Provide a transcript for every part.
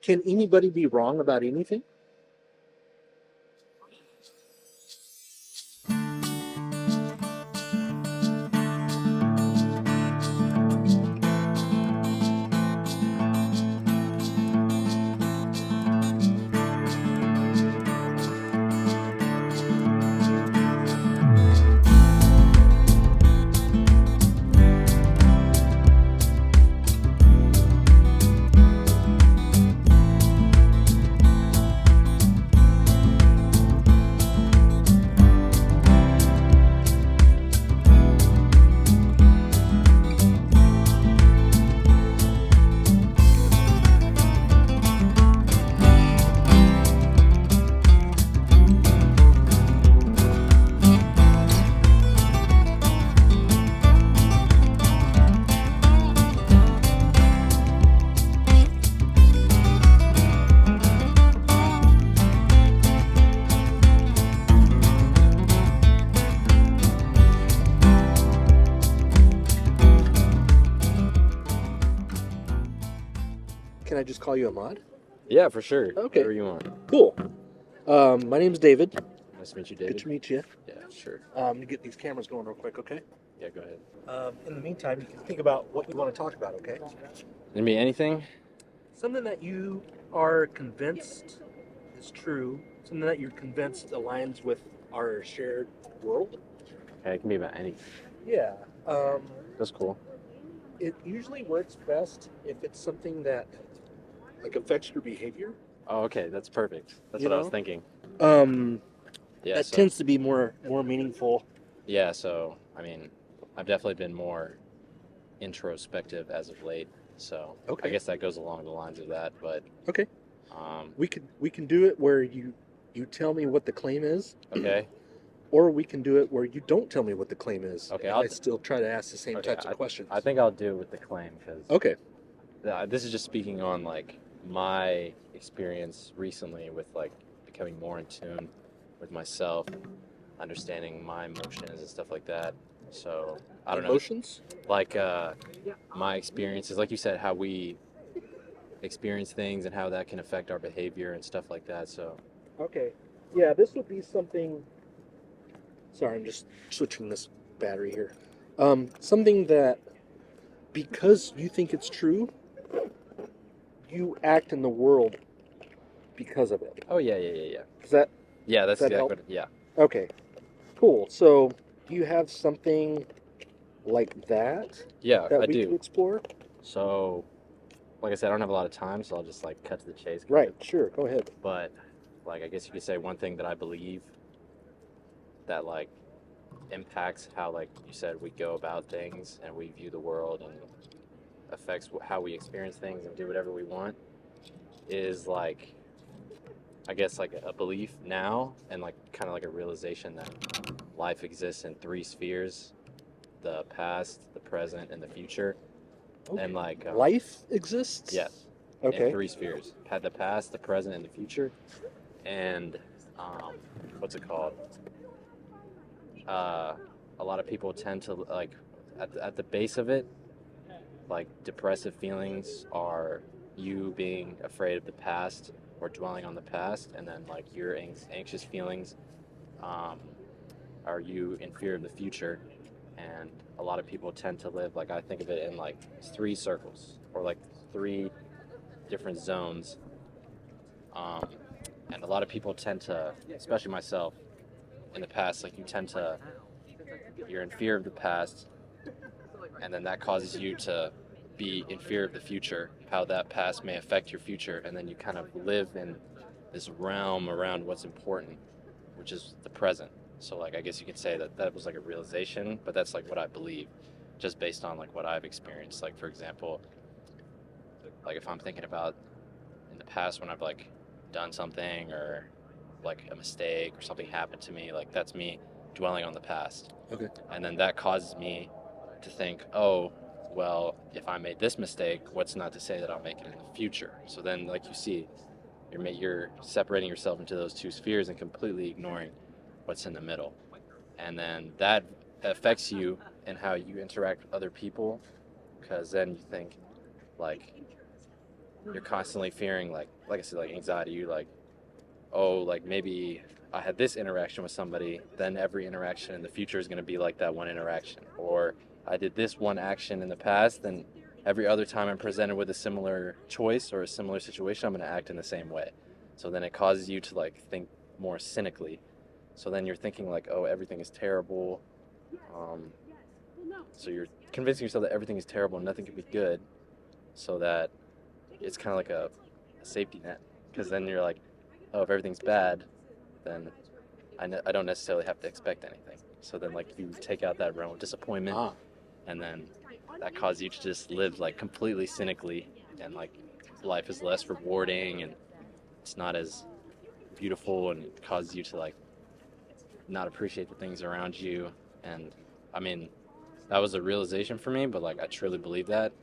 Can anybody be wrong about anything? Can I just call you Ahmad? Yeah, for sure. Okay. Whatever you want. Cool. My name's David. Nice to meet you, David. Good to meet you. Yeah, sure. To get these cameras going real quick, okay? Yeah, go ahead. In the meantime, you can think about what you want to talk about, okay? Can it be anything? Something that you are convinced is true, something that you're convinced aligns with our shared world. Okay, it can be about anything. Yeah. That's cool. It usually works best if it's something that affects your behavior. Oh, okay, that's perfect. That's You what I was know? thinking. Yeah, That so, tends to be more meaningful. yeah, so, I mean, I've definitely been more introspective as of late, so Okay. I guess that goes along the lines of that, but... Okay. Um, We can do it where you tell me what the claim is, okay, or we can do it where you don't tell me what the claim is. Okay, and I'll I still try to ask the same okay, types of questions. I think I'll do it with the claim, because Okay. this is just speaking on, like, my experience recently with, like, becoming more in tune with myself, understanding my emotions and stuff like that. So, I don't know. Emotions? Like, my experiences, like you said, how we experience things and how that can affect our behavior and stuff like that. So, Okay. Yeah, this would be something. Sorry, I'm just switching this battery here. Something that, because you think it's true, you act in the world because of it. oh, yeah. Is that Yeah, that's Does that exactly help? what, yeah. okay? Cool. So, do you have something like that Yeah, that I we do. could explore? So, like I said, I don't have a lot of time, so I'll just, like, cut to the chase. Right. Sure. Go ahead. But, like, I guess you could say one thing that I believe that, like, impacts how, like you said, we go about things and we view the world and affects how we experience things and do whatever we want is, like, I guess, like, a belief now and, like, kind of like a realization that life exists in three spheres: the past, the present, and the future. Okay. And, like, Life exists? yes, Okay. in three spheres: the past, the present, and the future. And what's it called? A lot of people tend to, like, at the base of it, like, depressive feelings are you being afraid of the past or dwelling on the past, and then, like, your anxious feelings are you in fear of the future. And a lot of people tend to live, like, I think of it in, like, three circles or, like, three different zones. And a lot of people tend to, especially myself, in the past, like, you're in fear of the past, and then that causes you to be in fear of the future, how that past may affect your future, and then you kind of live in this realm around what's important, which is the present. So, like, I guess you could say that was, like, a realization, but that's, like, what I believe, just based on, like, what I've experienced. Like, for example, like, if I'm thinking about in the past when I've, like, done something or, like, a mistake or something happened to me, like, that's me dwelling on the past. Okay. And then that causes me to think, oh, well, if I made this mistake, what's not to say that I'll make it in the future? So then, like you see, you're separating yourself into those two spheres and completely ignoring what's in the middle. And then that affects you and how you interact with other people, because then you think, like, you're constantly fearing, like I said, like anxiety. You like, oh, like maybe I had this interaction with somebody, then every interaction in the future is going to be like that one interaction. Or I did this one action in the past, then every other time I'm presented with a similar choice or a similar situation, I'm going to act in the same way. So then it causes you to like think more cynically. So then you're thinking like, oh, everything is terrible. So you're convincing yourself that everything is terrible and nothing can be good, so that it's kind of like a safety net. Because then you're like, oh, if everything's bad, then I don't necessarily have to expect anything. So then like you take out that realm of disappointment, and then that causes you to just live like completely cynically, and like life is less rewarding and it's not as beautiful, and it causes you to like not appreciate the things around you. And I mean, that was a realization for me, but like I truly believe that.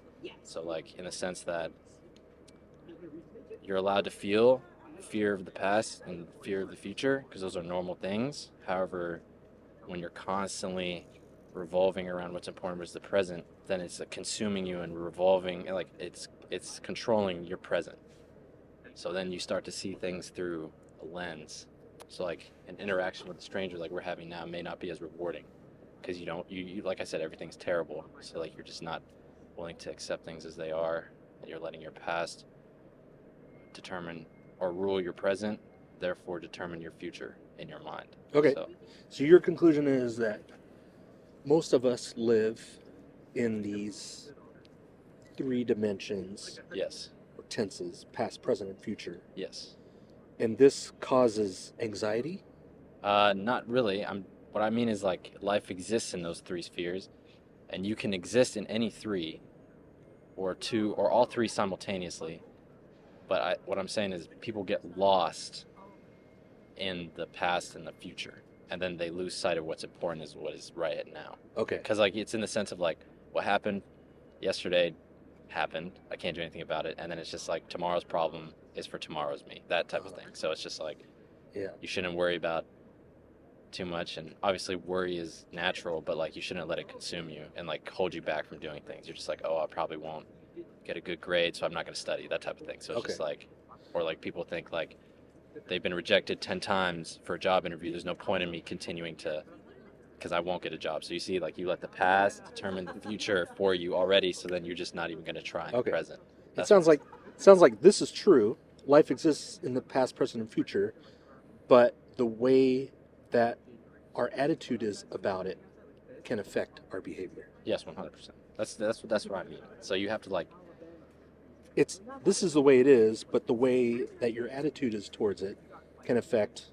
So like in the sense that you're allowed to feel fear of the past and fear of the future, because those are normal things. However, when you're constantly revolving around what's important versus the present, then it's consuming you and revolving, and like it's controlling your present. So then you start to see things through a lens. So like an interaction with a stranger like we're having now may not be as rewarding, because you like I said, everything's terrible. So like you're just not willing to accept things as they are, and you're letting your past determine or rule your present, therefore determine your future in your mind. Okay. So your conclusion is that most of us live in these three dimensions. Yes. Or tenses, past, present, and future. Yes. And this causes anxiety? Not really. What I mean is like life exists in those three spheres, and you can exist in any three, or two, or all three simultaneously. But what I'm saying is people get lost in the past and the future, and then they lose sight of what's important is what is right now. Okay. Because like it's in the sense of like what happened yesterday happened. I can't do anything about it, and then it's just like tomorrow's problem is for tomorrow's me. That type of thing. So it's just like, yeah, you shouldn't worry about too much, and obviously worry is natural, but like you shouldn't let it consume you and like hold you back from doing things. You're just like, oh, I probably won't get a good grade, so I'm not going to study, that type of thing. So it's just like, or like people think like they've been rejected 10 times for a job interview, there's no point in me continuing to, because I won't get a job. So you see, like you let the past determine the future for you already, so then you're just not even going to try in the present. It sounds like this is true. Life exists in the past, present, and future, but the way that our attitude is about it can affect our behavior. Yes, 100%. That's what I mean. So you have to like, this is the way it is, but the way that your attitude is towards it can affect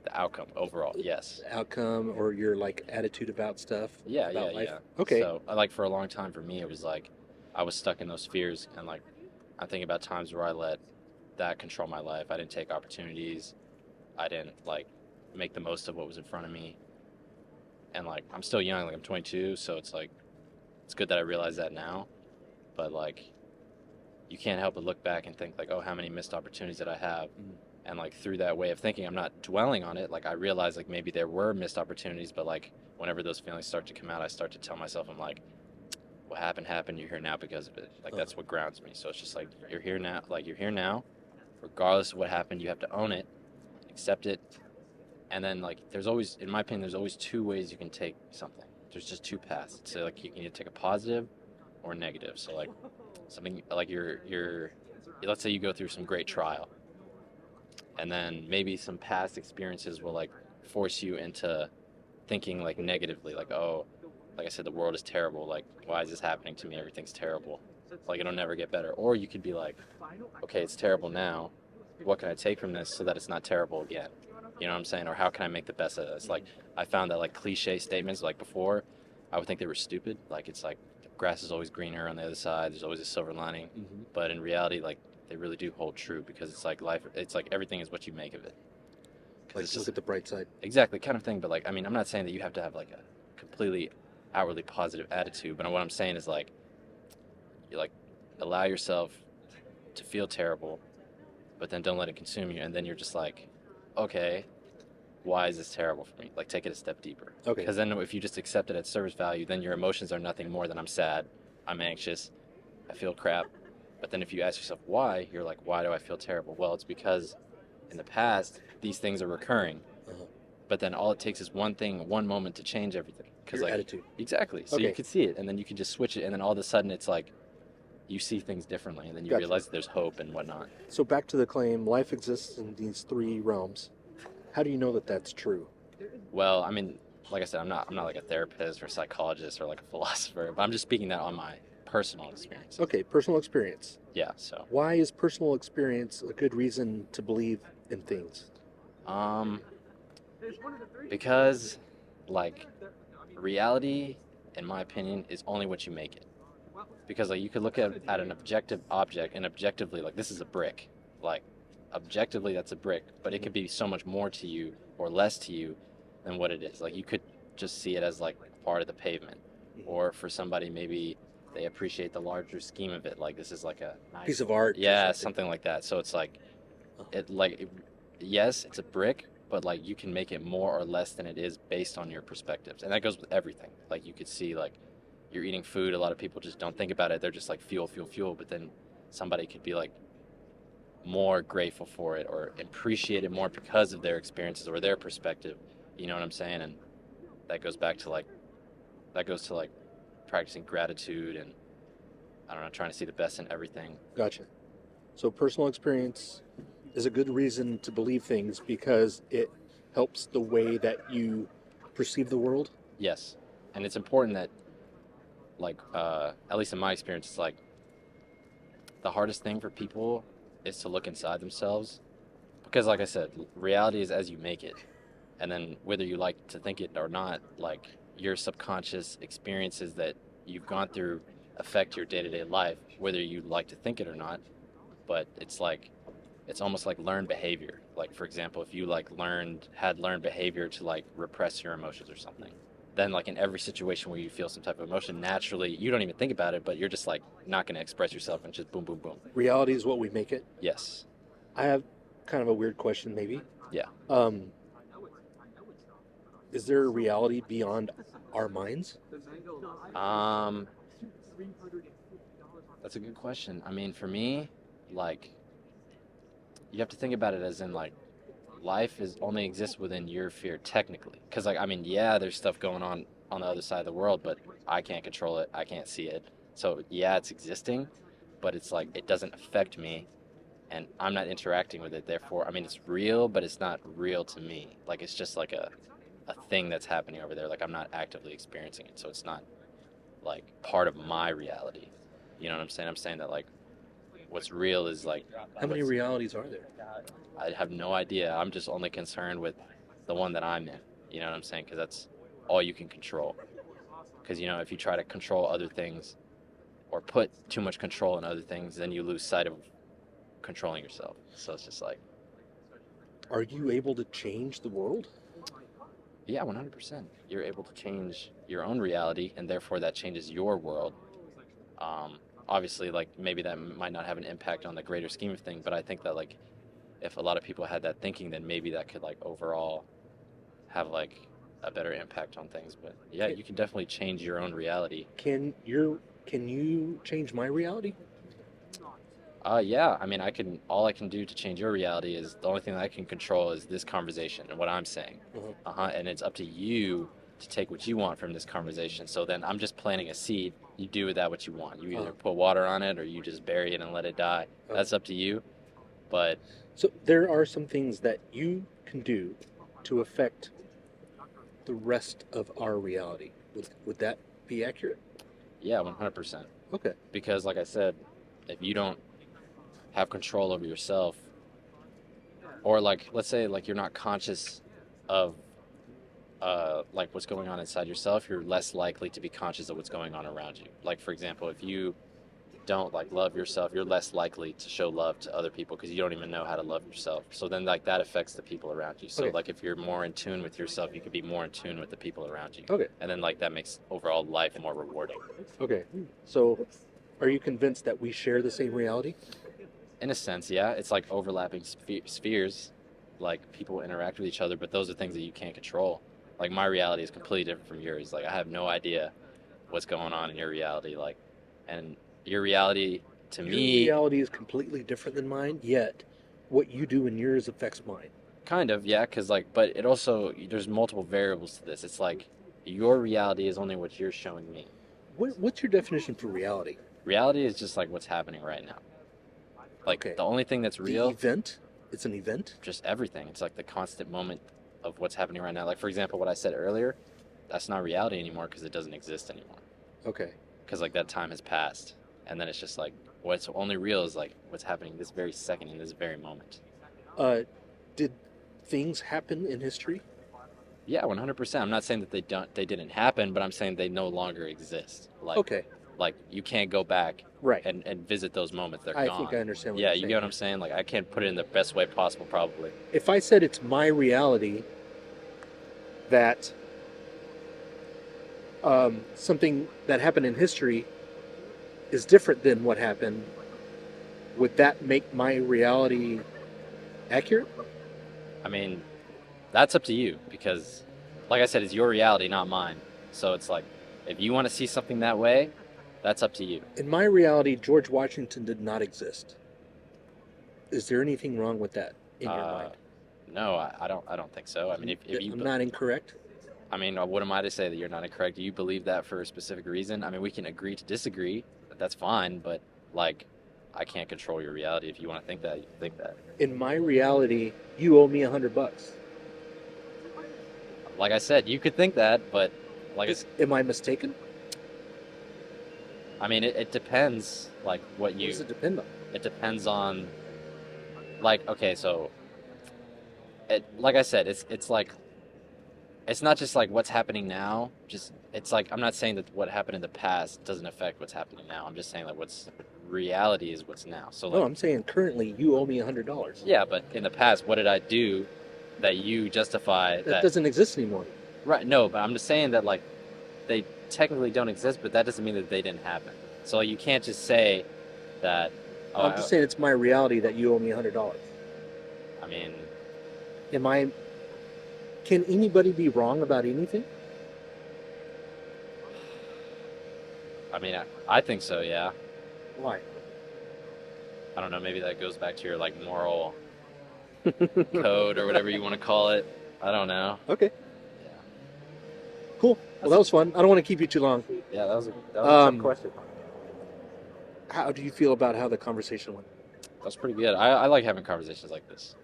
the outcome overall. Yes. The outcome, or your like attitude about stuff. Yeah, about life. yeah. Okay. So like for a long time for me, it was like I was stuck in those fears, and like I'm thinking about times where I let that control my life. I didn't take opportunities. I didn't like make the most of what was in front of me. And like I'm still young, like I'm 22, so it's like it's good that I realize that now. But like you can't help but look back and think like, oh, how many missed opportunities did I have? And like through that way of thinking, I'm not dwelling on it. Like I realize like maybe there were missed opportunities, but like whenever those feelings start to come out, I start to tell myself, I'm like, what happened, you're here now because of it. Like that's what grounds me. So it's just like you're here now, regardless of what happened. You have to own it, accept it. And then like there's always, in my opinion, there's always two ways you can take something. There's just two paths. So like you can either take a positive or a negative. So like something like you're let's say you go through some great trial, and then maybe some past experiences will like force you into thinking like negatively, like, oh, like I said, the world is terrible, like why is this happening to me, everything's terrible, like it'll never get better. Or you could be like, okay, it's terrible now, what can I take from this so that it's not terrible again? You know what I'm saying? Or how can I make the best of this? Like I found that like cliche statements, like before I would think they were stupid, like it's like grass is always greener on the other side, there's always a silver lining. But in reality, like they really do hold true, because it's like life, it's like everything is what you make of it. Like look at the bright side. Exactly, kind of thing. But like, I mean, I'm not saying that you have to have like a completely outwardly positive attitude, but what I'm saying is like you like allow yourself to feel terrible, but then don't let it consume you, and then you're just like, okay, why is this terrible for me? Like take it a step deeper. Okay. Because then if you just accept it at surface value, then your emotions are nothing more than I'm sad, I'm anxious, I feel crap. But then if you ask yourself why, you're like, why do I feel terrible? Well, it's because in the past, these things are recurring. Uh-huh. But then all it takes is one thing, one moment to change everything. Your Like, attitude. exactly. So Okay. you could see it, and then you can just switch it, and then all of a sudden it's like you see things differently, and then you Gotcha. realize that there's hope and whatnot. So back to the claim, life exists in these three realms. How do you know that that's true? Well, I mean, like I said, I'm not like a therapist or psychologist or like a philosopher, but I'm just speaking that on my personal experience. Okay, personal experience. Yeah. So, Why is personal experience a good reason to believe in things? because like reality, in my opinion, is only what you make it. Because like you could look at an objective object and objectively, like this is a brick, like objectively that's a brick, but it could be so much more to you or less to you than what it is. Like you could just see it as like part of the pavement, or for somebody maybe they appreciate the larger scheme of it, like this is like a nice Piece of art. or yeah, something like that. So it's like yes, it's a brick, but like you can make it more or less than it is based on your perspectives, and that goes with everything. Like you could see, like you're eating food, a lot of people just don't think about it, they're just like fuel, but then somebody could be like more grateful for it or appreciate it more because of their experiences or their perspective, you know what I'm saying? And that goes to like practicing gratitude and I don't know, trying to see the best in everything. Gotcha. So personal experience is a good reason to believe things because it helps the way that you perceive the world. Yes, and it's important that like at least in my experience, it's like the hardest thing for people is to look inside themselves, because like I said, reality is as you make it, and then whether you like to think it or not, like your subconscious experiences that you've gone through affect your day-to-day life whether you like to think it or not. But it's like it's almost like learned behavior. Like for example, if you like had learned behavior to like repress your emotions or something, then like in every situation where you feel some type of emotion, naturally you don't even think about it, but you're just like not going to express yourself and just boom boom boom. Reality is what we make it. Yes. I have kind of a weird question, maybe. Yeah. Is there a reality beyond our minds? That's a good question. I mean, for me, like you have to think about it as in like life is only exists within your fear technically, because like I mean, yeah, there's stuff going on the other side of the world, but I can't control it, I can't see it. So yeah, it's existing, but it's like it doesn't affect me and I'm not interacting with it. Therefore, I mean, it's real, but it's not real to me. Like it's just like a thing that's happening over there. Like I'm not actively experiencing it, so it's not like part of my reality. You know what I'm saying? I'm saying that like what's real is like How many realities are there? I have no idea. I'm just only concerned with the one that I'm in. You know what I'm saying? Because that's all you can control. Because, you know, if you try to control other things or put too much control in other things, then you lose sight of controlling yourself. So it's just like... Are you able to change the world? Yeah, 100%. You're able to change your own reality, and therefore that changes your world. Obviously, like, maybe that might not have an impact on the greater scheme of things, but I think that, like, if a lot of people had that thinking, then maybe that could, like, overall have, like, a better impact on things. But, yeah, you can definitely change your own reality. Can you change my reality? Yeah, I mean, all I can do to change your reality is the only thing that I can control is this conversation and what I'm saying. And it's up to you to take what you want from this conversation. So then I'm just planting a seed. You do with that what you want. You either put water on it or you just bury it and let it die. That's up to you. But so there are some things that you can do to affect the rest of our reality. Would that be accurate? Yeah, 100%. Okay. Because like I said, if you don't have control over yourself, or like let's say like you're not conscious of like what's going on inside yourself, you're less likely to be conscious of what's going on around you. Like for example, if you don't like love yourself, you're less likely to show love to other people because you don't even know how to love yourself. So then like that affects the people around you. So like if you're more in tune with yourself, you could be more in tune with the people around you. Okay. And then like that makes overall life more rewarding. Okay. So are you convinced that we share the same reality? In a sense, yeah. It's like overlapping spheres. Like people interact with each other, but those are things that you can't control. Like my reality is completely different from yours. Like I have no idea what's going on in your reality. Like, and your reality to Your me, reality is completely different than mine, yet what you do in yours affects mine. kind of, yeah, because like, but it also, there's multiple variables to this. It's like your reality is only what you're showing me. What's your definition for reality? Reality is just like what's happening right now. Like Okay. the only thing that's The real, event? It's an event? just everything. It's like the constant moment of what's happening right now. Like for example, what I said earlier, that's not reality anymore because it doesn't exist anymore. Okay. Because like that time has passed, and then it's just like what's only real is like what's happening this very second in this very moment. Did things happen in history? Yeah, 100%. I'm not saying that they didn't happen, but I'm saying they no longer exist. Like Okay. like you can't go back Right. and visit those moments. They're I gone. think I understand what Yeah, you're you saying. get what I'm saying? Like I can't put it in the best way possible probably. If I said it's my reality that something that happened in history is different than what happened, would that make my reality accurate? I mean, that's up to you because like I said, it's your reality, not mine. So it's like if you want to see something that way, that's up to you. In my reality, George Washington did not exist. Is there anything wrong with that in your mind? No, I don't think so. I mean, if you I'm not incorrect? I mean, what am I to say that you're not incorrect? Do you believe that for a specific reason? I mean, we can agree to disagree. That's fine, but like, I can't control your reality. If you want to think that, you can think that. In my reality, you owe me $100. Like I said, you could think that, but like, Am I mistaken? I mean, it depends. Like what What does it depend on? It depends on, like, okay, so, like I said, it's like. It's not just like what's happening now. Just it's like I'm not saying that what happened in the past doesn't affect what's happening now. I'm just saying that what's reality is what's now. So like, No, I'm saying currently you owe me $100. yeah, but in the past, what did I do that you justify That doesn't exist anymore. Right? No, but I'm just saying that like they technically don't exist, but that doesn't mean that they didn't happen. So you can't just say that. Oh, I'm just saying it's my reality that you owe me $100. I mean, Am I? Can anybody be wrong about anything? I think so. Yeah. Why? I don't know. Maybe that goes back to your like moral code or whatever you want to call it. I don't know. Okay. Yeah. Cool. Well, that was fun. I don't want to keep you too long. Yeah, that was a tough question. How do you feel about how the conversation went? That was pretty good. I like having conversations like this.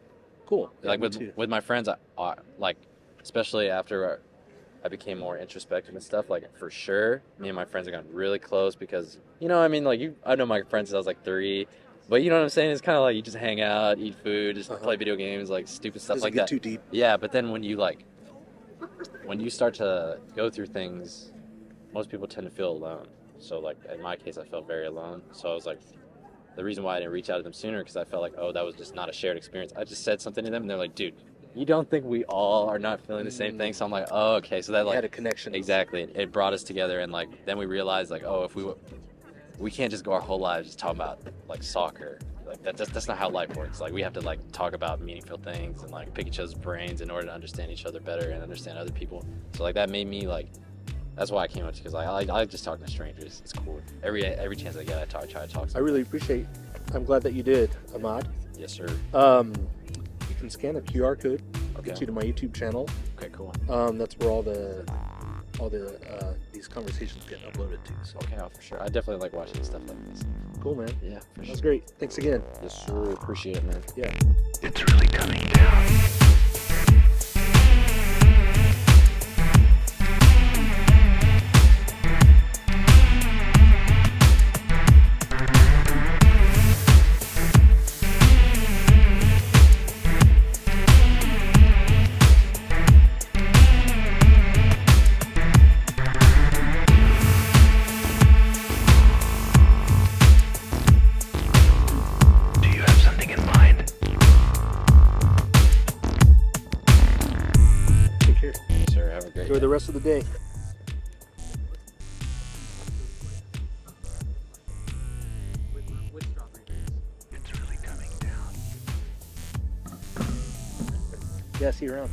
Cool. Yeah, Like me too. with my friends, I like, especially after I became more introspective and stuff. Like for sure, me and my friends have gotten really close because I mean, like I know my friends since I was like 3, but you know what I'm saying? It's kind of like you just hang out, eat food, just play video games, like stupid stuff Doesn't like get that. too deep. Yeah, but then when you start to go through things, most people tend to feel alone. So like in my case, I felt very alone. So I was like, the reason why I didn't reach out to them sooner because I felt like, oh, that was just not a shared experience. I just said something to them and they're like, dude, you don't think we all are not feeling the same thing? So I'm like, oh, okay. So that You had a like connection. exactly, it brought us together and like then we realized like, oh, if we can't just go our whole lives just talking about like soccer. Like that's not how life works. Like we have to like talk about meaningful things and like pick each other's brains in order to understand each other better and understand other people. So like that made me like. That's why I came up to because I like just talking to strangers. It's cool. Every chance I get, I try to talk to them. I really appreciate. I'm glad that you did, Ahmad. Yes, sir. You can scan a QR code. Okay. Get you to my YouTube channel. Okay, cool. That's where all the these conversations get uploaded to. So Okay, for sure. I definitely like watching stuff like this. cool, man. Yeah, for That's sure. great. Thanks again. Yes, sir. Appreciate it, man. Yeah. It's really coming down. Do you have something in mind? Take care. Yes, sir. Have a great Enjoy day. the rest of the day. It's really coming down. Yeah, see you around.